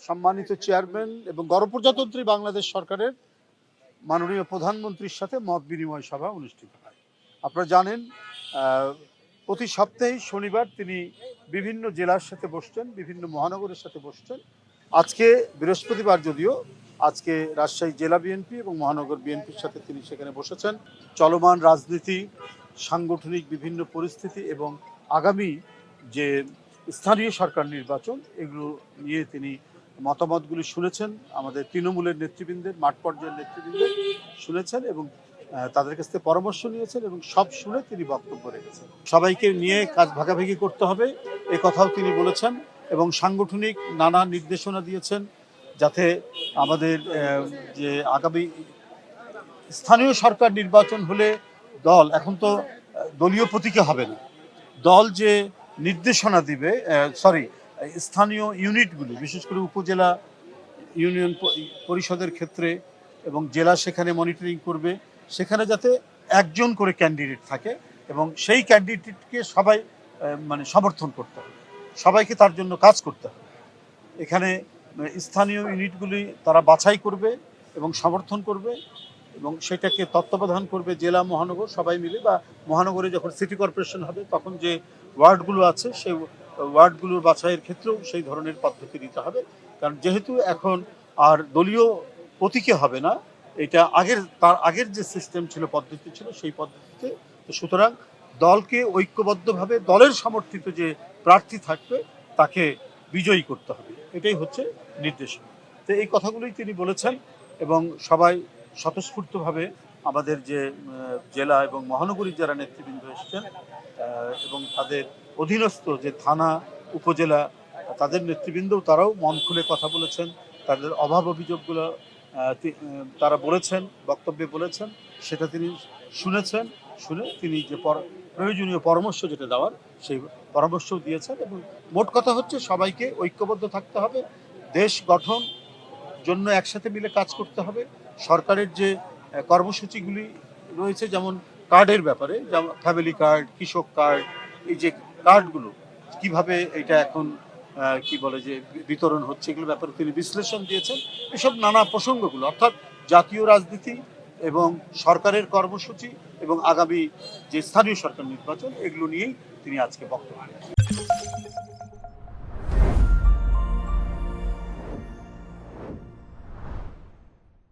সম্মানিত চেয়ারম্যান এবং গণপ্রজাতন্ত্রী বাংলাদেশ সরকারের মাননীয় প্রধানমন্ত্রীর সাথে মত বিনিময় সভা অনুষ্ঠিত হয়। আপনারা জানেন প্রতি সপ্তাহে শনিবার তিনি বিভিন্ন জেলার সাথে বসছেন, বিভিন্ন মহানগরের সাথে বসছেন। আজকে বৃহস্পতিবার, যদিও আজকে রাজশাহী জেলা বিএনপি এবং মহানগর বিএনপির সাথে তিনি সেখানে বসেছেন। চলমান রাজনীতি, সাংগঠনিক বিভিন্ন পরিস্থিতি এবং আগামী যে স্থানীয় সরকার নির্বাচন, এগুলো নিয়ে তিনি মতামতগুলি শুনেছেন। আমাদের তৃণমূলের নেতৃবৃন্দের, মাঠ পর্যায়ের নেতৃবৃন্দের শুনেছেন এবং তাদের কাছ থেকে পরামর্শ নিয়েছেন এবং সব শুনে তিনি বক্তব্য রেখেছেন। সবাইকে নিয়ে কাজ ভাগাভাগি করতে হবে, এ কথাও তিনি বলেছেন এবং সাংগঠনিক নানা নির্দেশনা দিয়েছেন যাতে আমাদের যে আগামী স্থানীয় সরকার নির্বাচন হলে দল, এখন তো দলীয় প্রতীকে হবে না, দল যে নির্দেশনা দিবে, স্থানীয় ইউনিটগুলি, বিশেষ করে উপজেলা ইউনিয়ন পরিষদের ক্ষেত্রে এবং জেলা সেখানে মনিটরিং করবে, সেখানে যাতে একজন করে ক্যান্ডিডেট থাকে এবং সেই ক্যান্ডিডেটকে সবাই সমর্থন করতে হবে, সবাইকে তার জন্য কাজ করতে হবে। এখানে স্থানীয় ইউনিটগুলি তারা বাছাই করবে এবং সমর্থন করবে এবং সেটাকে তত্ত্বাবধান করবে জেলা, মহানগর সবাই মিলে, বা মহানগরে যখন সিটি কর্পোরেশন হবে তখন যে ওয়ার্ডগুলো আছে সেই ওয়ার্ডগুলোর বাছাইয়ের ক্ষেত্রেও সেই ধরনের পদ্ধতি নিতে হবে। কারণ যেহেতু এখন আর দলীয় প্রতীকে হবে না, এটা তার আগের যে সিস্টেম ছিল, পদ্ধতি ছিল, সেই পদ্ধতিতে, সুতরাং দলকে ঐক্যবদ্ধভাবে দলের সমর্থিত যে প্রার্থী থাকবে তাকে বিজয়ী করতে হবে, এটাই হচ্ছে নির্দেশনা। তো এই কথাগুলোই তিনি বলেছেন এবং সবাই স্বতঃস্ফূর্তভাবে আমাদের যে জেলা এবং মহানগরীর যারা নেতৃবৃন্দ এসেছেন এবং তাদের অধীনস্থ যে থানা, উপজেলা, তাদের নেতৃবৃন্দও তারাও মন খুলে কথা বলেছেন, তাদের অভাব অভিযোগগুলো তারা বলেছেন, বক্তব্যে বলেছেন, সেটা তিনি শুনেছেন। শুনে তিনি যে প্রয়োজনীয় পরামর্শ যেটা দেওয়ার সেই পরামর্শও দিয়েছেন এবং মোট কথা হচ্ছে সবাইকে ঐক্যবদ্ধ থাকতে হবে, দেশ গঠন জন্য একসাথে মিলে কাজ করতে হবে। সরকারের যে কর্মসূচিগুলি রয়েছে, যেমন কার্ডের ব্যাপারে, যেমন ফ্যামিলি কার্ড, কৃষক কার্ড, এই যে কার্ডগুলো কিভাবে এটা এখন কি বলে যে বিতরণ হচ্ছে, এগুলোর ব্যাপারে তিনি বিশ্লেষণ দিয়েছেন। এসব নানা প্রসঙ্গগুলো, অর্থাৎ জাতীয় রাজনীতি এবং সরকারের কর্মসূচি এবং আগামী যে স্থানীয় সরকার নির্বাচন, এগুলো নিয়েই তিনি আজকে বক্তব্য